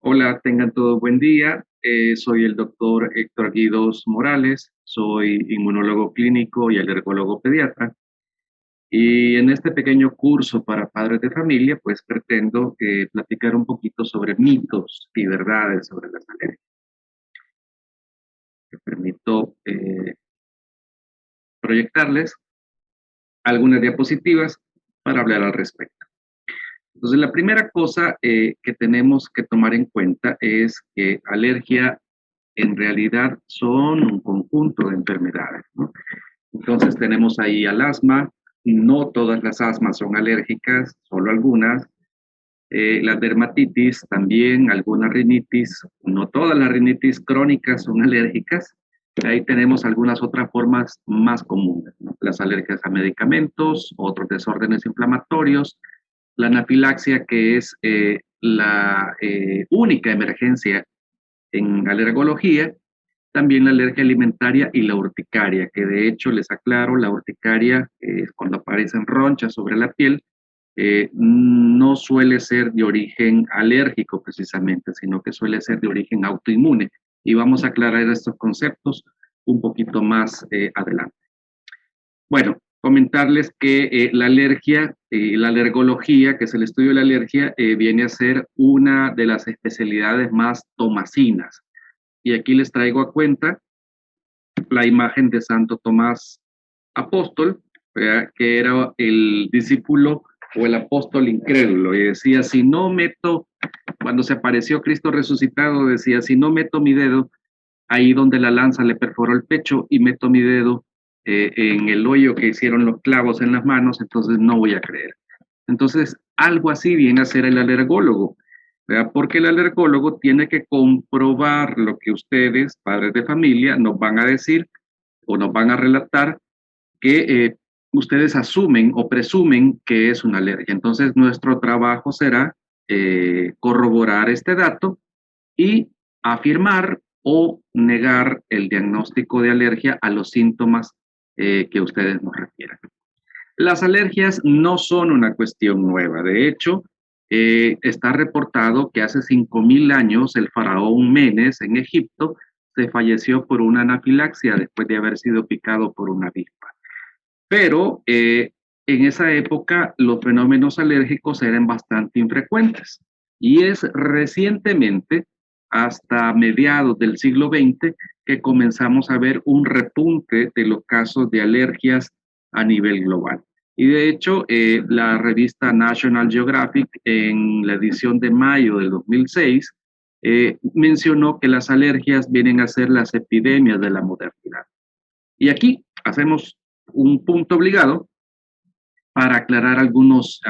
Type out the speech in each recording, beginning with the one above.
Hola, tengan todo buen día. Soy el doctor Héctor Guidos Morales, soy inmunólogo clínico y alergólogo pediatra. Y en este pequeño curso para padres de familia, pues pretendo platicar un poquito sobre mitos y verdades sobre las alergias. Me permito proyectarles algunas diapositivas para hablar al respecto. Entonces, la primera cosa que tenemos que tomar en cuenta es que alergia en realidad son un conjunto de enfermedades, ¿no? Entonces tenemos ahí al asma, no todas las asmas son alérgicas, solo algunas. La dermatitis también, alguna rinitis, no todas las rinitis crónicas son alérgicas. Ahí tenemos algunas otras formas más comunes, ¿no? Las alergias a medicamentos, otros desórdenes inflamatorios, la anafilaxia, que es la única emergencia en alergología, también la alergia alimentaria y la urticaria, que de hecho les aclaro, la urticaria es cuando aparecen ronchas sobre la piel, no suele ser de origen alérgico precisamente, sino que suele ser de origen autoinmune. Y vamos a aclarar estos conceptos un poquito más adelante. Bueno, comentarles que la alergia, la alergología, que es el estudio de la alergia, viene a ser una de las especialidades más tomasinas. Y aquí les traigo a cuenta la imagen de Santo Tomás Apóstol, ¿verdad? Que era el discípulo o el apóstol incrédulo, y decía, si no meto, cuando se apareció Cristo resucitado, decía, si no meto mi dedo ahí donde la lanza le perforó el pecho y meto mi dedo en el hoyo que hicieron los clavos en las manos, entonces no voy a creer. Entonces, algo así viene a ser el alergólogo, ¿verdad? Porque el alergólogo tiene que comprobar lo que ustedes, padres de familia, nos van a decir o nos van a relatar que ustedes asumen o presumen que es una alergia. Entonces, nuestro trabajo será corroborar este dato y afirmar o negar el diagnóstico de alergia a los síntomas que ustedes nos refieran. Las alergias no son una cuestión nueva. De hecho, está reportado que hace 5.000 años el faraón Menes en Egipto se falleció por una anafilaxia después de haber sido picado por una avispa. Pero en esa época los fenómenos alérgicos eran bastante infrecuentes y es recientemente, hasta mediados del siglo XX, que comenzamos a ver un repunte de los casos de alergias a nivel global. Y de hecho, la revista National Geographic, en la edición de mayo del 2006, mencionó que las alergias vienen a ser las epidemias de la modernidad. Y aquí hacemos un punto obligado para aclarar algunos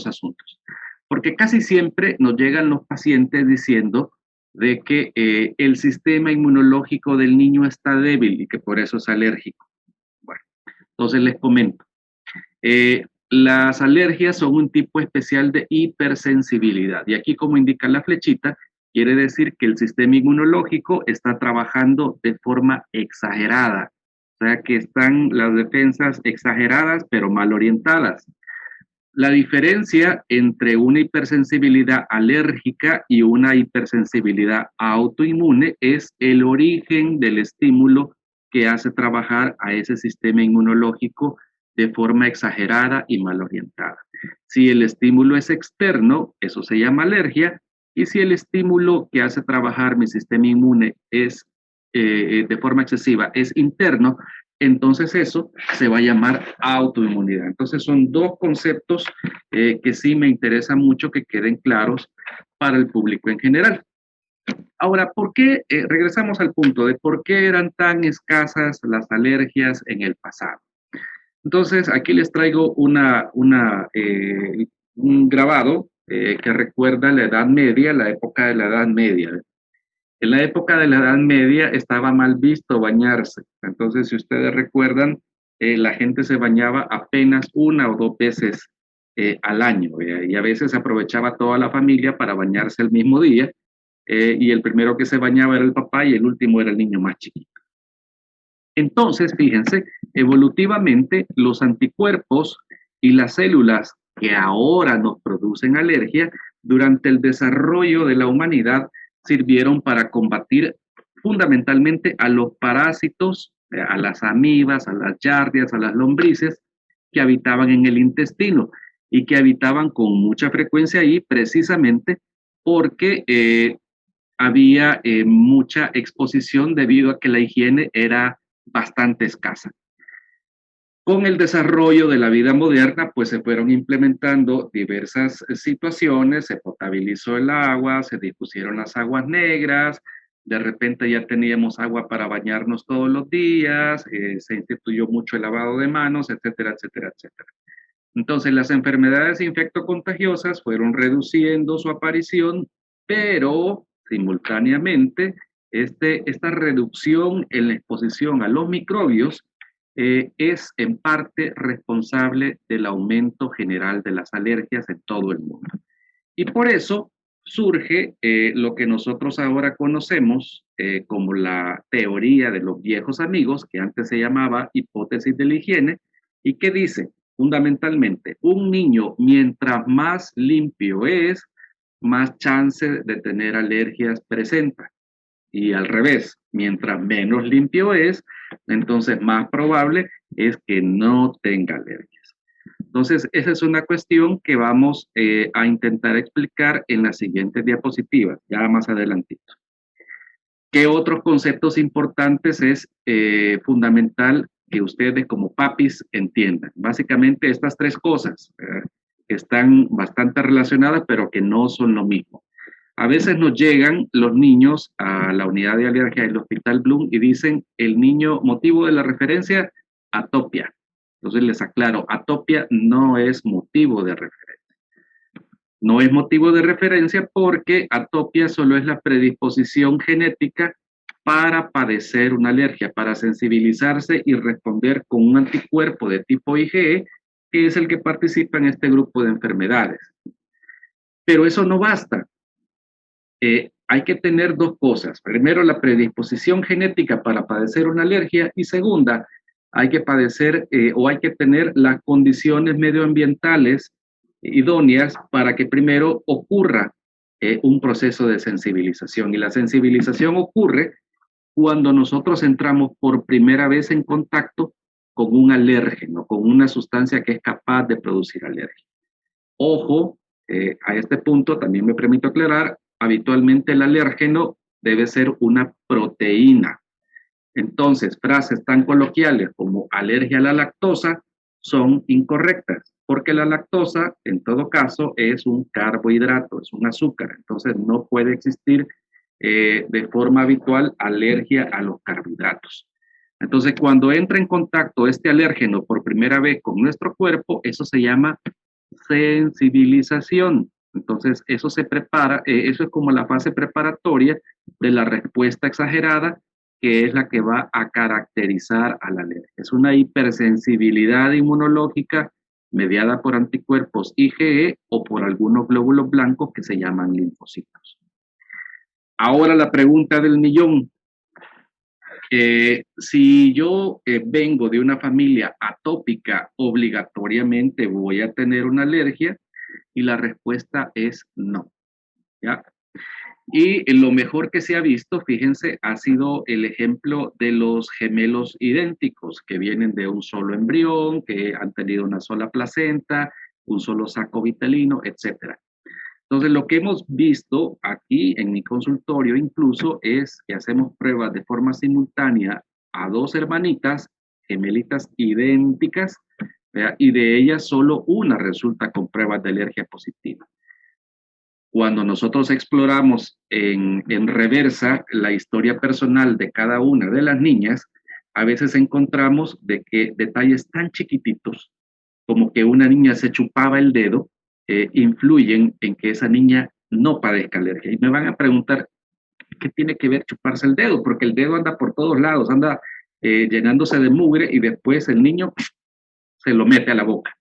asuntos. Porque casi siempre nos llegan los pacientes diciendo de que el sistema inmunológico del niño está débil y que por eso es alérgico. Bueno, entonces les comento. Las alergias son un tipo especial de hipersensibilidad. Y aquí, como indica la flechita, quiere decir que el sistema inmunológico está trabajando de forma exagerada. O sea, que están las defensas exageradas, pero mal orientadas. La diferencia entre una hipersensibilidad alérgica y una hipersensibilidad autoinmune es el origen del estímulo que hace trabajar a ese sistema inmunológico de forma exagerada y mal orientada. Si el estímulo es externo, eso se llama alergia, y si el estímulo que hace trabajar mi sistema inmune es de forma excesiva, es interno, entonces eso se va a llamar autoinmunidad. Entonces son dos conceptos que sí me interesa mucho que queden claros para el público en general. Ahora, ¿por qué? Regresamos al punto de por qué eran tan escasas las alergias en el pasado. Entonces, aquí les traigo un grabado que recuerda la Edad Media, la época de la Edad Media. En la época de la Edad Media estaba mal visto bañarse. Entonces, si ustedes recuerdan, la gente se bañaba apenas una o dos veces al año, y a veces aprovechaba toda la familia para bañarse el mismo día, y el primero que se bañaba era el papá y el último era el niño más chiquito. Entonces, fíjense, evolutivamente los anticuerpos y las células que ahora nos producen alergia durante el desarrollo de la humanidad sirvieron para combatir fundamentalmente a los parásitos, a las amibas, a las yardias, a las lombrices que habitaban en el intestino y que habitaban con mucha frecuencia ahí precisamente porque había mucha exposición debido a que la higiene era bastante escasa. Con el desarrollo de la vida moderna, pues se fueron implementando diversas situaciones, se potabilizó el agua, se dispusieron las aguas negras, de repente ya teníamos agua para bañarnos todos los días, se instituyó mucho el lavado de manos, etcétera, etcétera, etcétera. Entonces, las enfermedades infectocontagiosas fueron reduciendo su aparición, pero simultáneamente esta reducción en la exposición a los microbios es en parte responsable del aumento general de las alergias en todo el mundo. Y por eso surge lo que nosotros ahora conocemos como la teoría de los viejos amigos, que antes se llamaba hipótesis de la higiene, y que dice fundamentalmente, un niño mientras más limpio es, más chance de tener alergias presenta. Y al revés, mientras menos limpio es, entonces más probable es que no tenga alergias. Entonces, esa es una cuestión que vamos a intentar explicar en las siguientes diapositivas, ya más adelantito. ¿Qué otros conceptos importantes es fundamental que ustedes como papis entiendan? Básicamente estas tres cosas que están bastante relacionadas, pero que no son lo mismo. A veces nos llegan los niños a la unidad de alergia del Hospital Bloom y dicen el niño, motivo de la referencia, atopia. Entonces les aclaro, atopia no es motivo de referencia. No es motivo de referencia porque atopia solo es la predisposición genética para padecer una alergia, para sensibilizarse y responder con un anticuerpo de tipo IgE, que es el que participa en este grupo de enfermedades. Pero eso no basta. Hay que tener dos cosas. Primero, la predisposición genética para padecer una alergia y segunda, hay que padecer o hay que tener las condiciones medioambientales idóneas para que primero ocurra un proceso de sensibilización. Y la sensibilización ocurre cuando nosotros entramos por primera vez en contacto con un alérgeno, con una sustancia que es capaz de producir alergia. Ojo, a este punto también me permito aclarar, habitualmente el alérgeno debe ser una proteína. Entonces, frases tan coloquiales como alergia a la lactosa son incorrectas, porque la lactosa, en todo caso, es un carbohidrato, es un azúcar. Entonces, no puede existir de forma habitual alergia a los carbohidratos. Entonces, cuando entra en contacto este alérgeno por primera vez con nuestro cuerpo, eso se llama sensibilización. Entonces, eso se prepara, eso es como la fase preparatoria de la respuesta exagerada, que es la que va a caracterizar a la alergia. Es una hipersensibilidad inmunológica mediada por anticuerpos IgE o por algunos glóbulos blancos que se llaman linfocitos. Ahora la pregunta del millón. Si yo vengo de una familia atópica, obligatoriamente voy a tener una alergia y la respuesta es no. ¿Ya? Y lo mejor que se ha visto, fíjense, ha sido el ejemplo de los gemelos idénticos que vienen de un solo embrión, que han tenido una sola placenta, un solo saco vitelino, etcétera. Entonces, lo que hemos visto aquí en mi consultorio incluso es que hacemos pruebas de forma simultánea a dos hermanitas, gemelitas idénticas, ¿verdad? Y de ellas solo una resulta con pruebas de alergia positiva. Cuando nosotros exploramos en reversa la historia personal de cada una de las niñas, a veces encontramos de que detalles tan chiquititos como que una niña se chupaba el dedo, influyen en que esa niña no padezca alergia. Y me van a preguntar, ¿qué tiene que ver chuparse el dedo? Porque el dedo anda por todos lados, anda llenándose de mugre y después el niño se lo mete a la boca.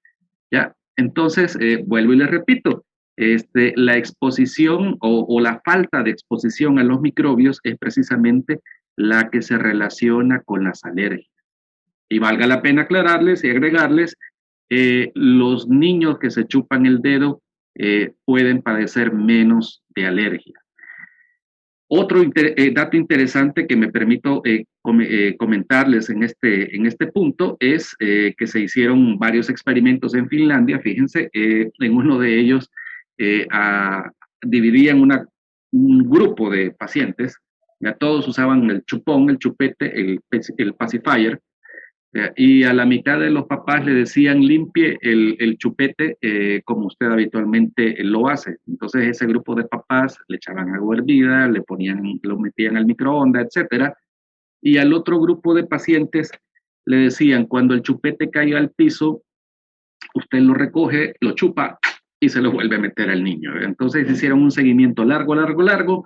¿Ya? Entonces, vuelvo y les repito, la exposición o la falta de exposición a los microbios es precisamente la que se relaciona con las alergias. Y valga la pena aclararles y agregarles, los niños que se chupan el dedo pueden padecer menos de alergia. Otro dato interesante que me permito comentarles en este punto es que se hicieron varios experimentos en Finlandia. Fíjense, en uno de ellos dividían un grupo de pacientes, ya todos usaban el chupón, el chupete, el pacifier, y a la mitad de los papás le decían limpie el chupete como usted habitualmente lo hace. Entonces ese grupo de papás le echaban agua hervida, lo metían al microondas, etcétera. Y al otro grupo de pacientes le decían cuando el chupete caiga al piso, usted lo recoge, lo chupa y se lo vuelve a meter al niño. Entonces hicieron un seguimiento largo,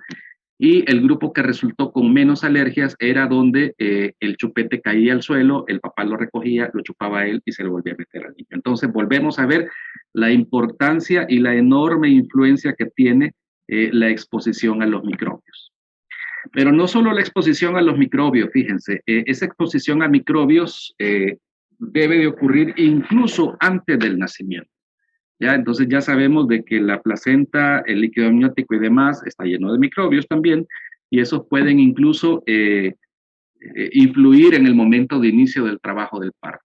y el grupo que resultó con menos alergias era donde el chupete caía al suelo, el papá lo recogía, lo chupaba él y se lo volvía a meter al niño. Entonces volvemos a ver la importancia y la enorme influencia que tiene la exposición a los microbios. Pero no solo la exposición a los microbios, fíjense, esa exposición a microbios debe de ocurrir incluso antes del nacimiento. ¿Ya? Entonces ya sabemos de que la placenta, el líquido amniótico y demás está lleno de microbios también, y esos pueden incluso influir en el momento de inicio del trabajo del parto.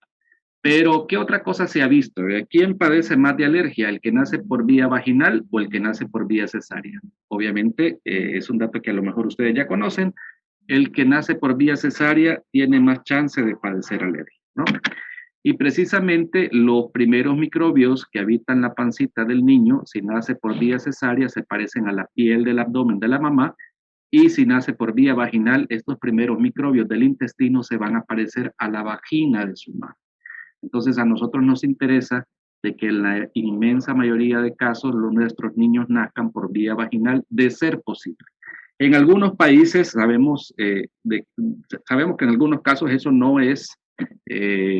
Pero, ¿qué otra cosa se ha visto? ¿Quién padece más de alergia? ¿El que nace por vía vaginal o el que nace por vía cesárea? Obviamente, es un dato que a lo mejor ustedes ya conocen. El que nace por vía cesárea tiene más chance de padecer alergia, ¿no? Y precisamente los primeros microbios que habitan la pancita del niño, si nace por vía cesárea, se parecen a la piel del abdomen de la mamá, y si nace por vía vaginal, estos primeros microbios del intestino se van a parecer a la vagina de su madre. Entonces a nosotros nos interesa de que en la inmensa mayoría de casos nuestros niños nazcan por vía vaginal, de ser posible. En algunos países sabemos que en algunos casos eso no es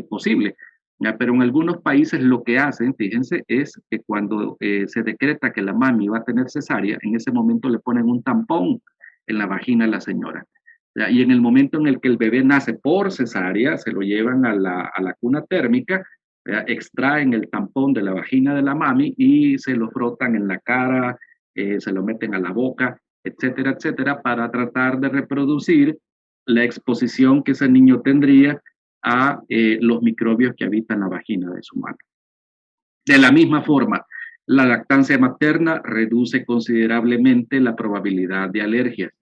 posible, ¿ya? Pero en algunos países lo que hacen, fíjense, es que cuando se decreta que la mami va a tener cesárea, en ese momento le ponen un tampón en la vagina a la señora, ¿ya? Y en el momento en el que el bebé nace por cesárea, se lo llevan a la cuna térmica, ¿ya? Extraen el tampón de la vagina de la mami y se lo frotan en la cara, se lo meten a la boca, etcétera, etcétera, para tratar de reproducir la exposición que ese niño tendría a los microbios que habitan la vagina de su madre. De la misma forma, la lactancia materna reduce considerablemente la probabilidad de alergias,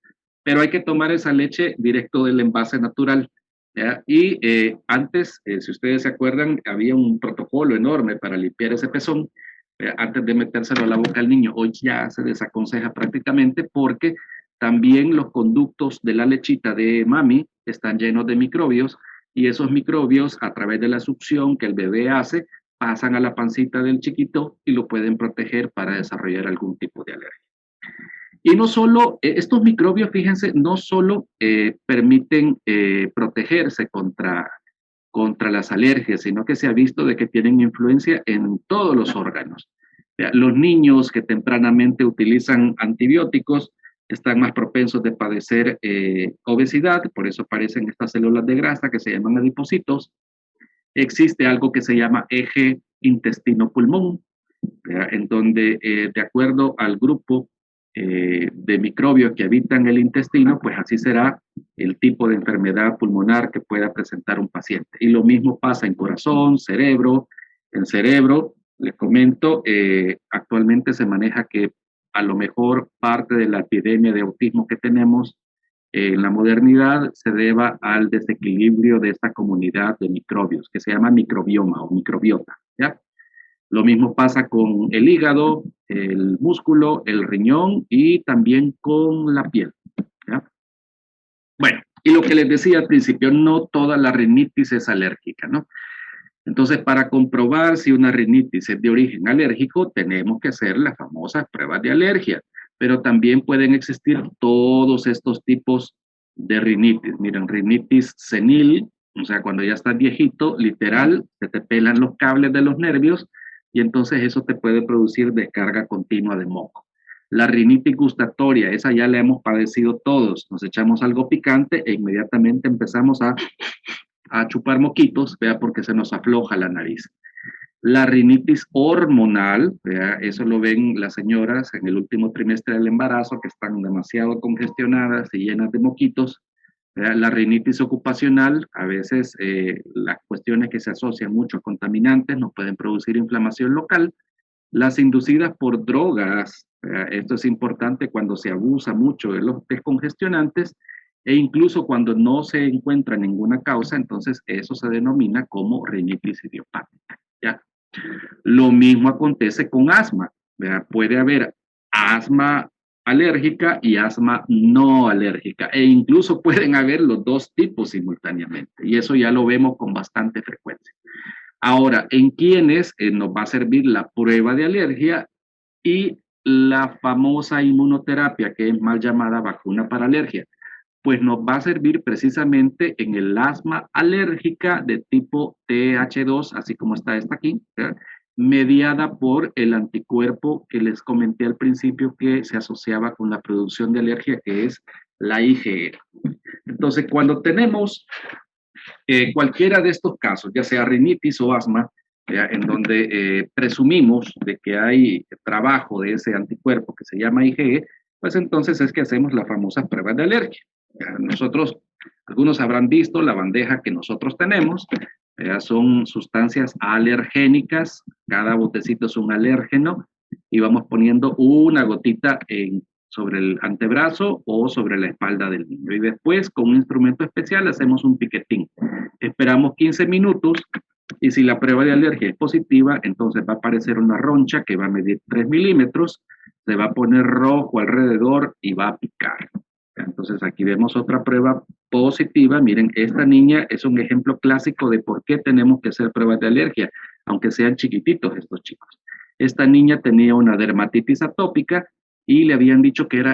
pero hay que tomar esa leche directo del envase natural, ¿ya? Y antes, si ustedes se acuerdan, había un protocolo enorme para limpiar ese pezón, antes de metérselo a la boca al niño. Hoy ya se desaconseja prácticamente porque también los conductos de la lechita de mami están llenos de microbios, y esos microbios, a través de la succión que el bebé hace, pasan a la pancita del chiquito y lo pueden proteger para desarrollar algún tipo de alergia. Y no solo, estos microbios, fíjense, no solo permiten protegerse contra las alergias, sino que se ha visto de que tienen influencia en todos los órganos. Los niños que tempranamente utilizan antibióticos están más propensos de padecer obesidad, por eso aparecen estas células de grasa que se llaman adipocitos. Existe algo que se llama eje intestino-pulmón, en donde de acuerdo al grupo de microbios que habitan el intestino, pues así será el tipo de enfermedad pulmonar que pueda presentar un paciente. Y lo mismo pasa en corazón, cerebro. En cerebro, les comento, actualmente se maneja que a lo mejor parte de la epidemia de autismo que tenemos en la modernidad se deba al desequilibrio de esta comunidad de microbios, que se llama microbioma o microbiota, ¿ya? Lo mismo pasa con el hígado, el músculo, el riñón y también con la piel, ¿ya? Bueno, y lo que les decía al principio, no toda la rinitis es alérgica, ¿no? Entonces, para comprobar si una rinitis es de origen alérgico, tenemos que hacer las famosas pruebas de alergia, pero también pueden existir todos estos tipos de rinitis. Miren, rinitis senil, o sea, cuando ya estás viejito, literal, se te pelan los cables de los nervios y entonces eso te puede producir descarga continua de moco. La rinitis gustatoria, esa ya la hemos padecido todos. Nos echamos algo picante e inmediatamente empezamos a chupar moquitos, vea, porque se nos afloja la nariz. La rinitis hormonal, ¿verdad? Eso lo ven las señoras en el último trimestre del embarazo, que están demasiado congestionadas y llenas de moquitos. La rinitis ocupacional, a veces las cuestiones que se asocian mucho a contaminantes nos pueden producir inflamación local. Las inducidas por drogas, esto es importante cuando se abusa mucho de los descongestionantes e incluso cuando no se encuentra ninguna causa, entonces eso se denomina como rinitis idiopática. ¿Ya? Lo mismo acontece con asma. ¿Verdad? Puede haber asma alérgica y asma no alérgica, e incluso pueden haber los dos tipos simultáneamente, y eso ya lo vemos con bastante frecuencia. Ahora, en quienes nos va a servir la prueba de alergia y la famosa inmunoterapia, que es mal llamada vacuna para alergia, pues nos va a servir precisamente en el asma alérgica de tipo TH2, así como está esta aquí, ¿verdad? Mediada por el anticuerpo que les comenté al principio que se asociaba con la producción de alergia, que es la IgE. Entonces, cuando tenemos cualquiera de estos casos, ya sea rinitis o asma, en donde presumimos de que hay trabajo de ese anticuerpo que se llama IgE, pues entonces es que hacemos las famosas pruebas de alergia. Nosotros, algunos habrán visto la bandeja que nosotros tenemos, son sustancias alergénicas, cada botecito es un alérgeno, y vamos poniendo una gotita sobre el antebrazo o sobre la espalda del niño. Y después, con un instrumento especial, hacemos un piquetín. Esperamos 15 minutos y si la prueba de alergia es positiva, entonces va a aparecer una roncha que va a medir 3 milímetros, se va a poner rojo alrededor y va a picar. Entonces aquí vemos otra prueba positiva. Miren, esta niña es un ejemplo clásico de por qué tenemos que hacer pruebas de alergia, aunque sean chiquititos estos chicos. Esta niña tenía una dermatitis atópica y le habían dicho que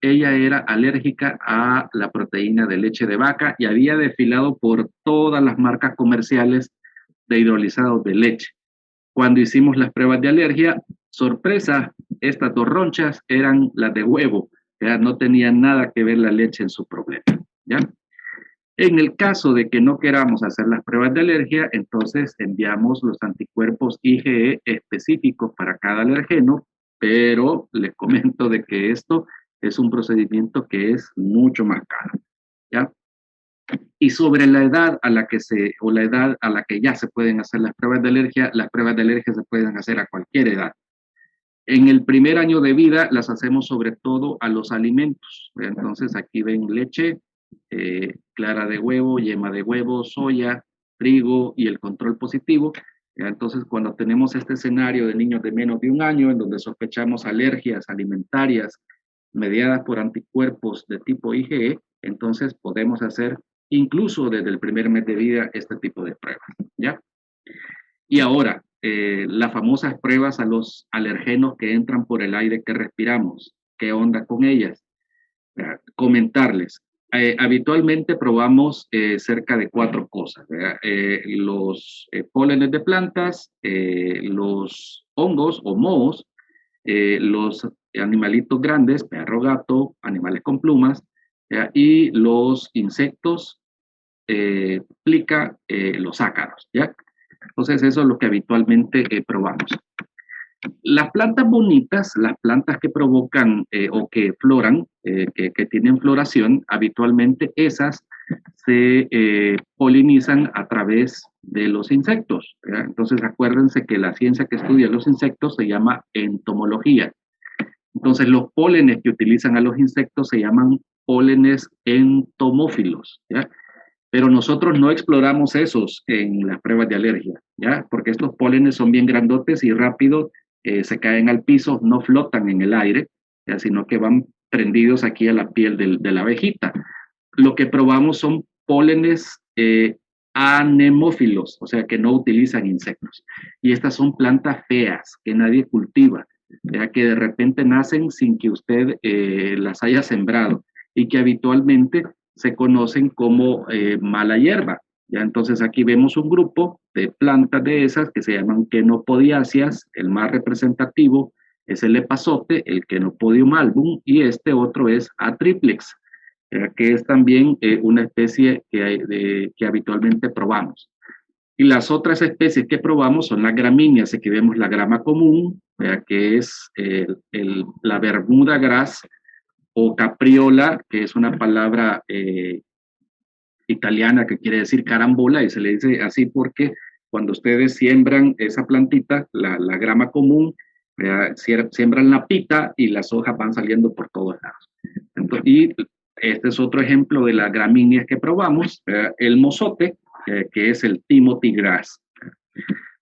ella era alérgica a la proteína de leche de vaca y había desfilado por todas las marcas comerciales de hidrolizados de leche. Cuando hicimos las pruebas de alergia, sorpresa, estas dos ronchas eran las de huevo, ¿ya? No tenía nada que ver la leche en su problema, ¿ya? En el caso de que no queramos hacer las pruebas de alergia, entonces enviamos los anticuerpos IgE específicos para cada alergeno, pero les comento de que esto es un procedimiento que es mucho más caro, ¿ya? Y sobre la edad a la que o la edad a la que ya se pueden hacer las pruebas de alergia se pueden hacer a cualquier edad. En el primer año de vida las hacemos sobre todo a los alimentos. Entonces aquí ven leche, clara de huevo, yema de huevo, soya, trigo y el control positivo. Entonces cuando tenemos este escenario de niños de menos de un año en donde sospechamos alergias alimentarias mediadas por anticuerpos de tipo IgE, entonces podemos hacer incluso desde el primer mes de vida este tipo de pruebas, ¿ya? Y ahora, las famosas pruebas a los alergenos que entran por el aire que respiramos, ¿qué onda con ellas? Comentarles. Habitualmente probamos cerca de 4 cosas, los pólenes de plantas, los hongos o mohos, los animalitos grandes, perro, gato, animales con plumas, y los insectos, plica, los ácaros, ¿ya? Entonces eso es lo que habitualmente probamos. Las plantas bonitas, las plantas que provocan o que floran, que tienen floración, habitualmente esas se polinizan a través de los insectos, ¿verdad? Entonces acuérdense que la ciencia que estudia los insectos se llama entomología. Entonces los pólenes que utilizan a los insectos se llaman pólenes entomófilos, ¿ya? Pero nosotros no exploramos esos en las pruebas de alergia, ¿ya? Porque estos pólenes son bien grandotes y rápido se caen al piso, no flotan en el aire, ¿ya? Sino que van prendidos aquí a la piel de la abejita. Lo que probamos son pólenes anemófilos, o sea, que no utilizan insectos. Y estas son plantas feas que nadie cultiva, ¿ya? Que de repente nacen sin que usted las haya sembrado y que habitualmente se conocen como mala hierba. ¿Ya? Entonces aquí vemos un grupo de plantas de esas que se llaman quenopodiáceas, el más representativo es el epazote, el Quenopodium album, y este otro es Atriplex, que es también una especie que habitualmente probamos. Y las otras especies que probamos son las gramíneas. Aquí vemos la grama común, que es la bermuda gras o capriola, que es una palabra italiana que quiere decir carambola, y se le dice así porque cuando ustedes siembran esa plantita, la grama común, siembran la pita y las hojas van saliendo por todos lados. Entonces, y este es otro ejemplo de las gramíneas que probamos, el mozote, que es el Timothy grass.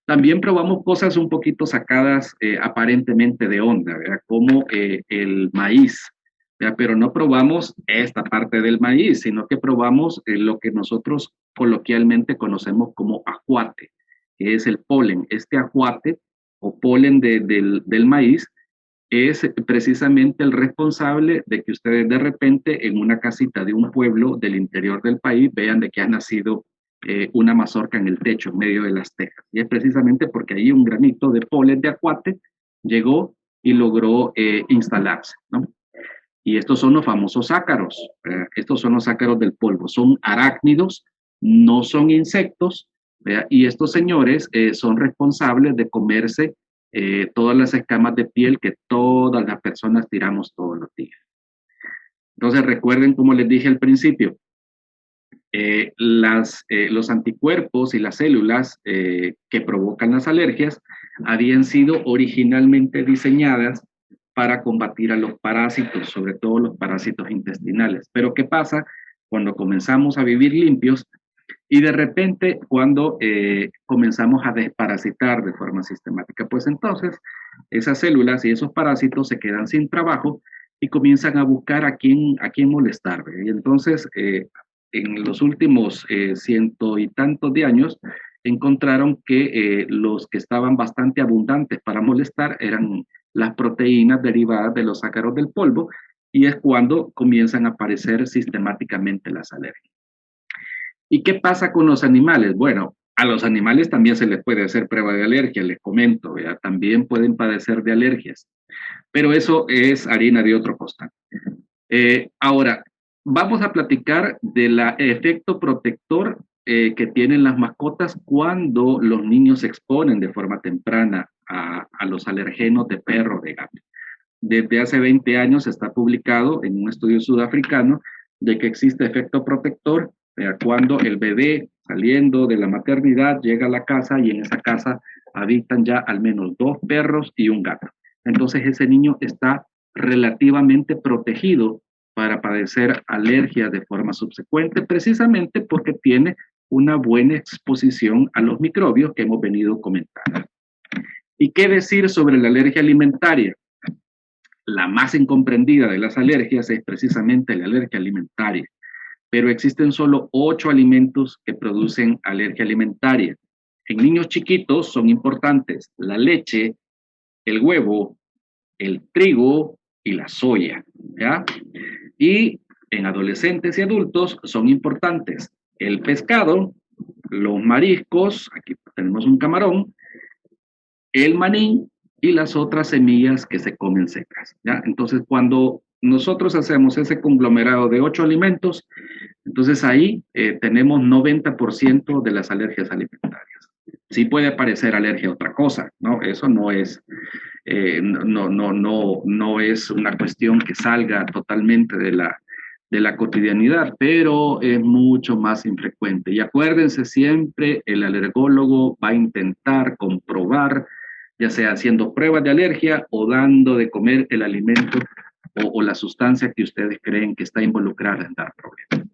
También probamos cosas un poquito sacadas aparentemente de onda, ¿verdad? Como el maíz, ¿verdad? Pero no probamos esta parte del maíz, sino que probamos lo que nosotros coloquialmente conocemos como ajuate, que es el polen. Este ajuate o polen del maíz es precisamente el responsable de que ustedes de repente en una casita de un pueblo del interior del país vean de que ha nacido una mazorca en el techo, en medio de las tejas. Y es precisamente porque ahí un granito de polen de aguacate llegó y logró instalarse, ¿no? Y estos son los famosos ácaros. Estos son los ácaros del polvo. Son arácnidos, no son insectos, y estos señores son responsables de comerse todas las escamas de piel que todas las personas tiramos todos los días. Entonces recuerden, como les dije al principio, los anticuerpos y las células que provocan las alergias habían sido originalmente diseñadas para combatir a los parásitos, sobre todo los parásitos intestinales. Pero ¿qué pasa cuando comenzamos a vivir limpios y de repente cuando comenzamos a desparasitar de forma sistemática? Pues entonces esas células y esos parásitos se quedan sin trabajo y comienzan a buscar a quién molestar. Y entonces en los últimos ciento y tantos de años encontraron que los que estaban bastante abundantes para molestar eran las proteínas derivadas de los ácaros del polvo, y es cuando comienzan a aparecer sistemáticamente las alergias. ¿Y qué pasa con los animales? Bueno, a los animales también se les puede hacer prueba de alergia, les comento, ¿ya? También pueden padecer de alergias, pero eso es harina de otro costal. Ahora, vamos a platicar del efecto protector que tienen las mascotas cuando los niños se exponen de forma temprana a los alergenos de perro, de gato. Desde hace 20 años está publicado en un estudio sudafricano de que existe efecto protector cuando el bebé saliendo de la maternidad llega a la casa y en esa casa habitan ya al menos 2 perros y un gato. Entonces ese niño está relativamente protegido para padecer alergias de forma subsecuente, precisamente porque tiene una buena exposición a los microbios que hemos venido comentando. ¿Y qué decir sobre la alergia alimentaria? La más incomprendida de las alergias es precisamente la alergia alimentaria, pero existen solo 8 alimentos que producen alergia alimentaria. En niños chiquitos son importantes la leche, el huevo, el trigo y la soya, ¿ya? Y en adolescentes y adultos son importantes el pescado, los mariscos, aquí tenemos un camarón, el maní y las otras semillas que se comen secas, ¿ya? Entonces, cuando nosotros hacemos ese conglomerado de 8 alimentos, entonces ahí tenemos 90% de las alergias alimentarias. Sí puede aparecer alergia a otra cosa, ¿no? Eso no es, no es una cuestión que salga totalmente de la cotidianidad, pero es mucho más infrecuente. Y acuérdense siempre, el alergólogo va a intentar comprobar, ya sea haciendo pruebas de alergia o dando de comer el alimento o la sustancia que ustedes creen que está involucrada en dar problemas.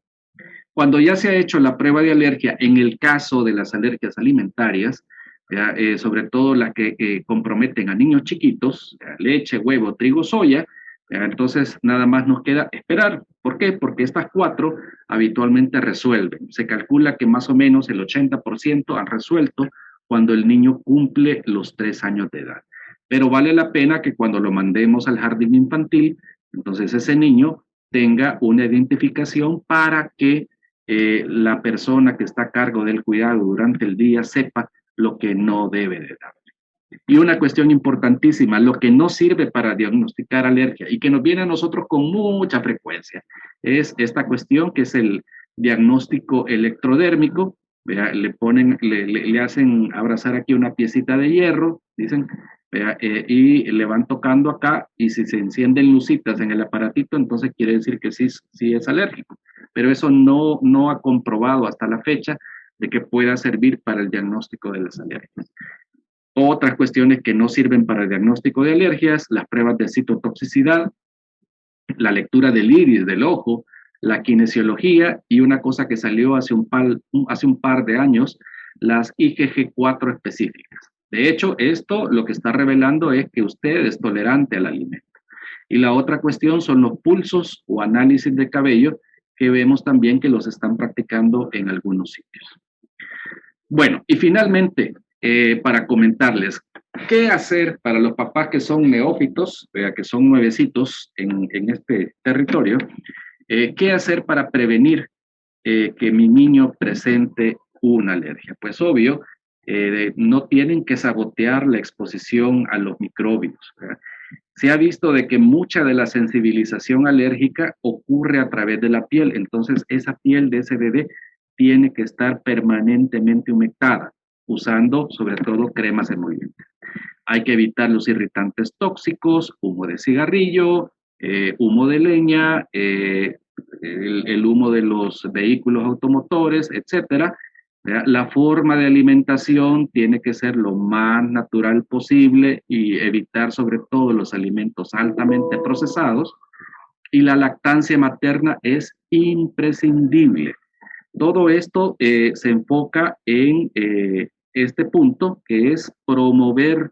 Cuando ya se ha hecho la prueba de alergia, en el caso de las alergias alimentarias, sobre todo las que comprometen a niños chiquitos, leche, huevo, trigo, soya, entonces nada más nos queda esperar. ¿Por qué? Porque estas 4 habitualmente resuelven. Se calcula que más o menos el 80% han resuelto cuando el niño cumple los 3 años de edad. Pero vale la pena que cuando lo mandemos al jardín infantil, entonces ese niño tenga una identificación para que la persona que está a cargo del cuidado durante el día sepa lo que no debe de dar. Y una cuestión importantísima, lo que no sirve para diagnosticar alergia y que nos viene a nosotros con mucha frecuencia, es esta cuestión que es el diagnóstico electrodérmico, ¿vea? Le ponen, le hacen abrazar aquí una piecita de hierro, dicen, ¿vea? Y le van tocando acá, y si se encienden lucitas en el aparatito, entonces quiere decir que sí, sí es alérgico. Pero eso no ha comprobado hasta la fecha de que pueda servir para el diagnóstico de las alergias. Otras cuestiones que no sirven para el diagnóstico de alergias, las pruebas de citotoxicidad, la lectura del iris del ojo, la kinesiología y una cosa que salió hace un par de años, las IgG4 específicas. De hecho, esto lo que está revelando es que usted es tolerante al alimento. Y la otra cuestión son los pulsos o análisis de cabello, que vemos también que los están practicando en algunos sitios. Bueno, y finalmente, para comentarles, ¿qué hacer para los papás que son neófitos, que son nuevecitos en este territorio? ¿Qué hacer para prevenir que mi niño presente una alergia? Pues obvio, no tienen que sabotear la exposición a los microbios, ¿verdad? Se ha visto de que mucha de la sensibilización alérgica ocurre a través de la piel, entonces esa piel de ese bebé tiene que estar permanentemente humectada, usando sobre todo cremas emolientes. Hay que evitar los irritantes tóxicos, humo de cigarrillo, humo de leña, el humo de los vehículos automotores, etcétera. La forma de alimentación tiene que ser lo más natural posible y evitar sobre todo los alimentos altamente procesados. Y la lactancia materna es imprescindible. Todo esto se enfoca en este punto, que es promover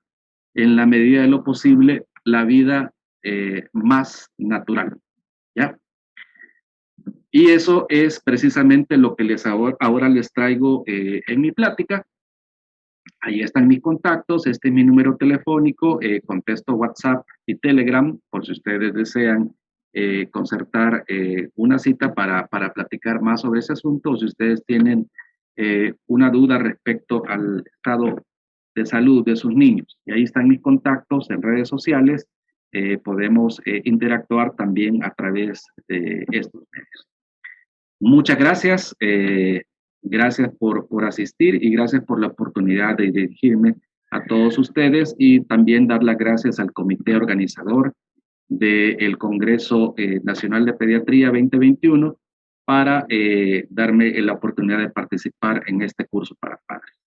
en la medida de lo posible la vida más natural, ¿ya? Y eso es precisamente lo que ahora les traigo en mi plática. Ahí están mis contactos, este es mi número telefónico, contesto WhatsApp y Telegram por si ustedes desean concertar una cita para platicar más sobre ese asunto, o si ustedes tienen una duda respecto al estado de salud de sus niños. Y ahí están mis contactos en redes sociales, podemos interactuar también a través de estos medios. Muchas gracias, gracias por asistir y gracias por la oportunidad de dirigirme a todos ustedes, y también dar las gracias al comité organizador del Congreso Nacional de Pediatría 2021 para darme la oportunidad de participar en este curso para padres.